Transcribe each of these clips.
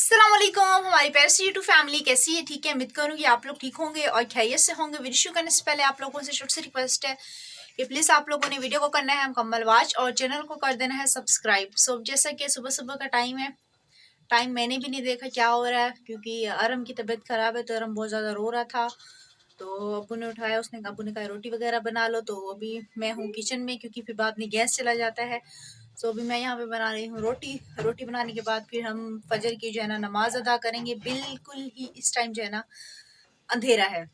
अस्सलाम वालेकुम हमारी प्यारी सी यूट्यूब फैमिली कैसी है। ठीक है, उम्मीद करूँगी आप लोग ठीक होंगे और खैरियत से होंगे। वीडियो शुरू करने से पहले आप लोगों से छोटी सी रिक्वेस्ट है कि प्लीज़ आप लोगों ने वीडियो को करना है मुकम्मल वॉच और चैनल को कर देना है सब्सक्राइब। सो जैसा कि सुबह सुबह का टाइम है, टाइम मैंने भी नहीं देखा क्या हो रहा है क्योंकि अरम की तबीयत ख़राब है तो अरम बहुत ज़्यादा रो रहा था। तो अबू ने उठाया, उसने अबू ने कहा रोटी वगैरह बना लो। तो अभी मैं हूँ किचन में क्योंकि फिर बाद में गैस चला जाता है। सो अभी मैं यहाँ पे बना रही हूँ रोटी। रोटी बनाने के बाद फिर हम फजर की जो है ना नमाज अदा करेंगे। बिल्कुल ही इस टाइम जो है ना अंधेरा है।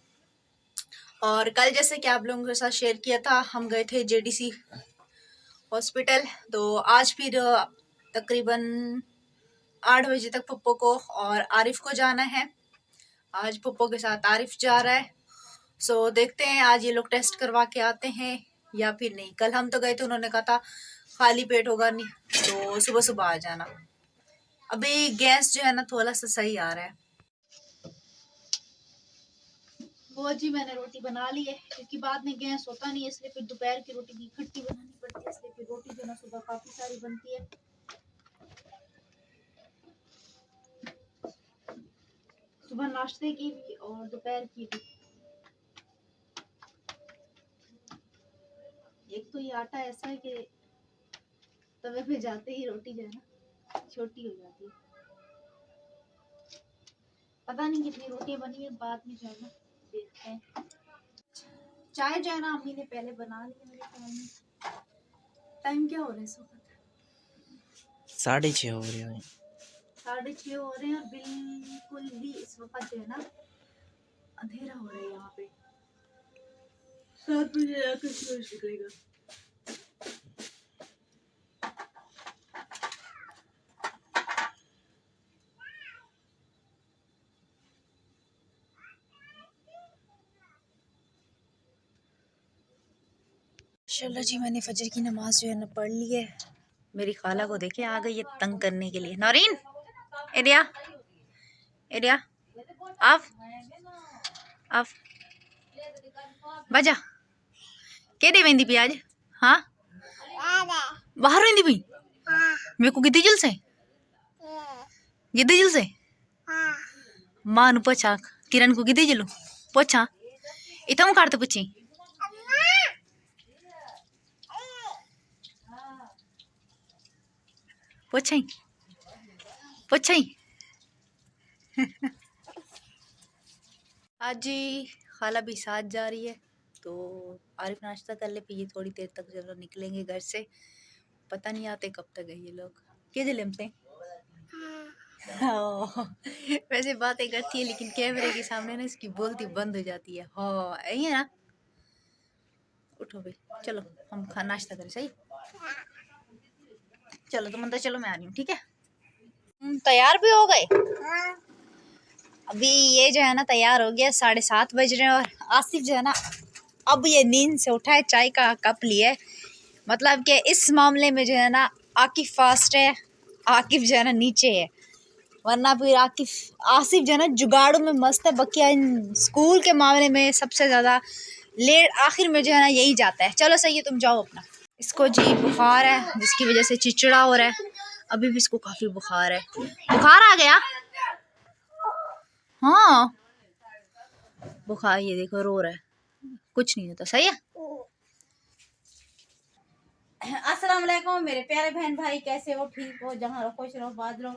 और कल जैसे कि आप लोगों के साथ शेयर किया था, हम गए थे जेडीसी हॉस्पिटल। तो आज फिर तकरीबन 8 बजे तक पप्पो को और आरिफ को जाना है। आज पप्पो के साथ आरिफ जा रहा है। सो देखते हैं आज ये लोग टेस्ट करवा के आते हैं या फिर नहीं। कल हम तो गए थे, उन्होंने कहा था खाली पेट होगा नहीं तो सुबह सुबह आ जाना। अभी गैस जो है ना थोड़ा सा सही आ रहा है। वो जी मैंने रोटी बना ली है क्योंकि बाद में गैस होता नहीं है, इसलिए फिर दोपहर की रोटी भी इकट्ठी बनानी पड़ती है। इसलिए फिर रोटी जो ना सुबह काफी सारी बनती है। सुबह नाश्ते की भी और दोपहर की भी। एक तो ये आटा ऐसा है कि तवे पे जाते ही रोटी जो है ना छोटी हो जाती है। पता नहीं कितनी रोटियां बनी है, बाद में जो है ना देखते हैं। चाय जो है ना अम्मी ने पहले बना ली है। मेरे ख्याल में टाइम क्या हो रहा है इस वक्त? 6:30 हो रहे हैं। 6:30 हो रहे हैं और बिल्कुल भी इस वक्त जो है ना अंधेरा हो रहा है। यहाँ पे 7 बजे जाकर सूरज निकलेगा। चलो जी, मैंने फजर की नमाज जो है ना पढ़ ली है। मेरी खाला को देखे आ गई है तंग करने के लिए। नौरीन एरिया एरिया आप बजा के दे वेंदी पी आज। हाँ बाहर वेंदी पी मेरे को गिद्दी जल से गिद्दी जल से मां नु पोछा किरण को गिद्दी जलू पोछा इतना काटते पूछी पोछाई पोछाई। आज जी खाला भी साथ जा रही है तो आरिफ नाश्ता कर ले, फिर ये थोड़ी देर तक चलो निकलेंगे घर से। पता नहीं आते कब तक है ये लोग। के दिले हमसे वैसे बातें करती है लेकिन कैमरे के सामने ना इसकी बोलती बंद हो जाती है। हाँ यही है ना। उठो भाई चलो हम खा नाश्ता करें। सही चलो तुम अंदर चलो, मैं आ रही हूँ। ठीक है तैयार भी हो गए। अभी ये जो है ना तैयार हो गया, 7:30 बज रहे हैं और आसिफ जो है ना अब ये नींद से उठा है, चाय का कप लिया है। मतलब कि इस मामले में जो है ना आकिफ फास्ट है, आकिफ जो है ना नीचे है। वरना फिर आसिफ जो है ना जुगाड़ों में मस्त है। बकिया इन स्कूल के मामले में सबसे ज़्यादा लेट आखिर में जो है ना यही जाता है। चलो सही है तुम जाओ अपना। इसको जी बुखार है जिसकी वजह से चिड़चिड़ा हो रहा है। अभी भी इसको काफ़ी बुखार है। बुखार आ गया। हाँ बुखार, ये देखो रो रहा है। कुछ नहीं होता। सही है। अस्सलाम वालेकुम मेरे प्यारे बहन भाई, कैसे हो? ठीक हो? जहाँ रहो खुश रहो बाज रहो।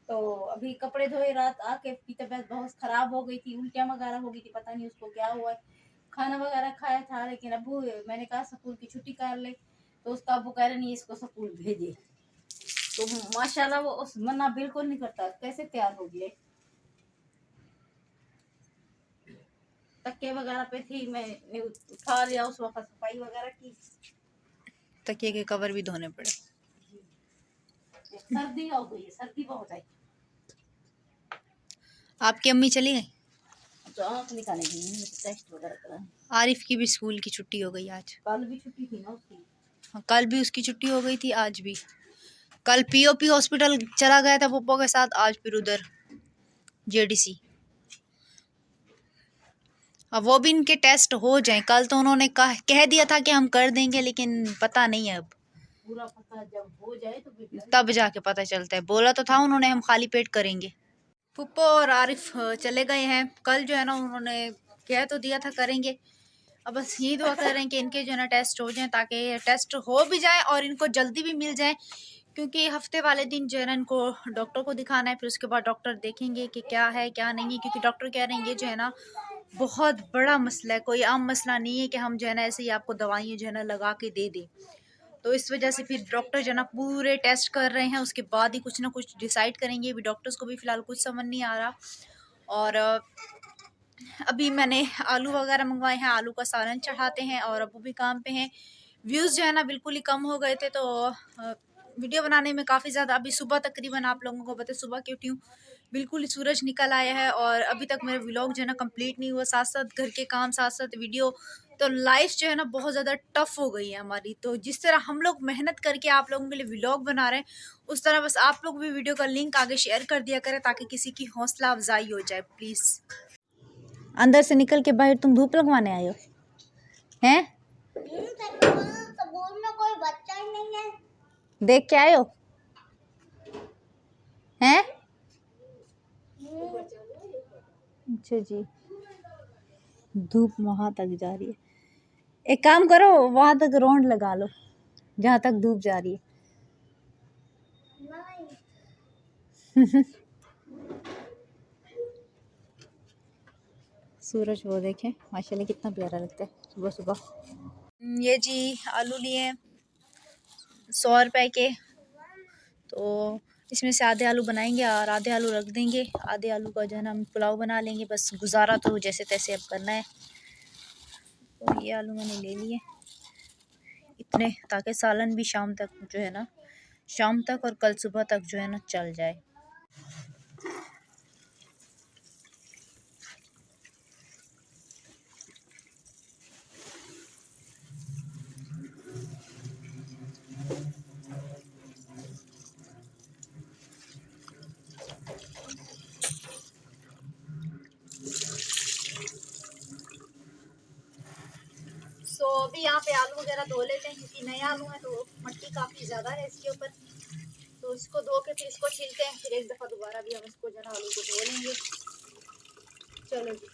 तो अभी कपड़े धोए, रात आके की तबीयत बहुत खराब हो गई थी, उल्टियाँ वगैरह हो गई थी, पता नहीं उसको क्या हुआ है। खाना वगैरह खाया था लेकिन अबू मैंने कहा स्कूल की छुट्टी कर ले तो उसका अबू कह रहे नहीं इसको स्कूल भेजे। तो माशाल्लाह वो उस मना बिल्कुल नहीं करता। कैसे तैयार हो गए। तकिए वगैरह पे थी, मैं उठा लिया उस वक्त, सफाई वगैरह की। तकिए के कवर भी धोने पड़े। सर्दी हो गई है, सर्दी बहुत है। आपकी अम्मी चली गई तो आँख निकालेंगी, टेस्ट वगैरह कराएं। आरिफ की भी स्कूल की छुट्टी हो गई आज। कल भी छुट्टी थी ना उसकी। हाँ कल भी उसकी छुट्टी हो गई थी, आज भी। कल पीओपी हॉस्पिटल चला गया था पप्पो के साथ, आज फिर उधर जेडीसी। अब वो भी इनके टेस्ट हो जाएं। कल तो उन्होंने कह दिया था कि हम कर देंगे लेकिन पता नहीं है अब पूरा पता जब हो जाए तो तब जाके पता चलता है। बोला तो था उन्होंने हम खाली पेट करेंगे। पुप्पो और आरिफ चले गए हैं। कल जो है ना उन्होंने कह तो दिया था करेंगे। अब बस यही दुआ कर रहे हैं कि इनके जो है ना टेस्ट हो जाएं, ताकि टेस्ट हो भी जाए और इनको जल्दी भी मिल जाए, क्योंकि हफ्ते वाले दिन जो है ना इनको डॉक्टर को दिखाना है। फिर उसके बाद डॉक्टर देखेंगे कि क्या है क्या नहीं है, क्योंकि डॉक्टर कह रहे हैं ये जो है ना बहुत बड़ा मसला है, कोई आम मसला नहीं है कि हम जो है ना ऐसे ही आपको दवाइयाँ जो है ना लगा के दे दें। तो इस वजह से फिर डॉक्टर जो है ना पूरे टेस्ट कर रहे हैं, उसके बाद ही कुछ ना कुछ डिसाइड करेंगे। अभी डॉक्टर्स को भी फिलहाल कुछ समझ नहीं आ रहा। और अभी मैंने आलू वगैरह मंगवाए हैं, आलू का सालन चढ़ाते हैं और अबू भी काम पे हैं। व्यूज़ जो है ना बिल्कुल ही कम हो गए थे, तो वीडियो बनाने में काफ़ी ज़्यादा, अभी सुबह तकरीबन आप लोगों को पता है सुबह की उठी हूँ, बिल्कुल ही सूरज निकल आया है और अभी तक मेरा व्लॉग जो है ना कंप्लीट नहीं हुआ। साथ साथ घर के काम, साथ साथ वीडियो, तो लाइफ जो है ना बहुत ज़्यादा टफ हो गई है हमारी। तो जिस तरह हम लोग मेहनत करके आप लोगों के लिए व्लॉग बना रहे हैं, उस तरह बस आप लोग भी वीडियो का लिंक आगे शेयर कर दिया करें, ताकि किसी की हौसला अफजाई हो जाए प्लीज़। अंदर से निकल के बाहर तुम धूप लगवाने आए हो हैं? स्कूल में कोई बच्चा ही नहीं है। देख के आए हो हैं? अच्छा जी, धूप वहां तक जा रही है। एक काम करो, वहां तक राउंड लगा लो जहां तक धूप जा रही है। सूरज वो देखें माशाल्लाह कितना प्यारा लगता है सुबह सुबह। ये जी आलू लिए 100 रुपए के, तो इसमें से आधे आलू बनाएंगे और आधे आलू रख देंगे। आधे आलू का जो है ना हम पुलाव बना लेंगे, बस गुजारा तो जैसे तैसे अब करना है। तो ये आलू मैंने ले लिए इतने, ताकि सालन भी शाम तक जो है ना, शाम तक और कल सुबह तक जो है ना चल जाए। सो अभी यहाँ पे आलू वगैरह धो लेते हैं, क्योंकि नए आलू हैं तो मिट्टी काफ़ी ज़्यादा है इसके ऊपर। तो इसको धो के फिर इसको छीलते हैं, फिर एक दफ़ा दोबारा भी हम इसको जो है आलू को धो लेंगे। चलो जी,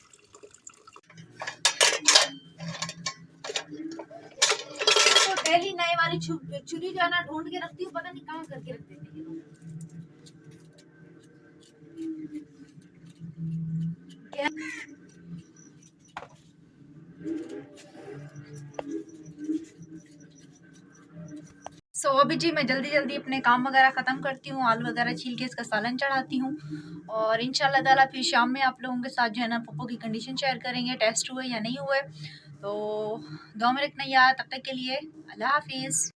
तो डेली नए वाली छुरी जो है ना ढूंढ के रखती हूँ, पता नहीं कहाँ करके रख देते हैं ये लोग। सो अभी जी मैं जल्दी जल्दी अपने काम वगैरह ख़त्म करती हूँ, आलू वगैरह छील के इसका सालन चढ़ाती हूँ और इंशाल्लाह ताला फिर शाम में आप लोगों के साथ जो है ना पप्पो की कंडीशन शेयर करेंगे, टेस्ट हुए या नहीं हुए। तो दुआ में रखना यार, तब तक के लिए अल्लाह हाफिज़।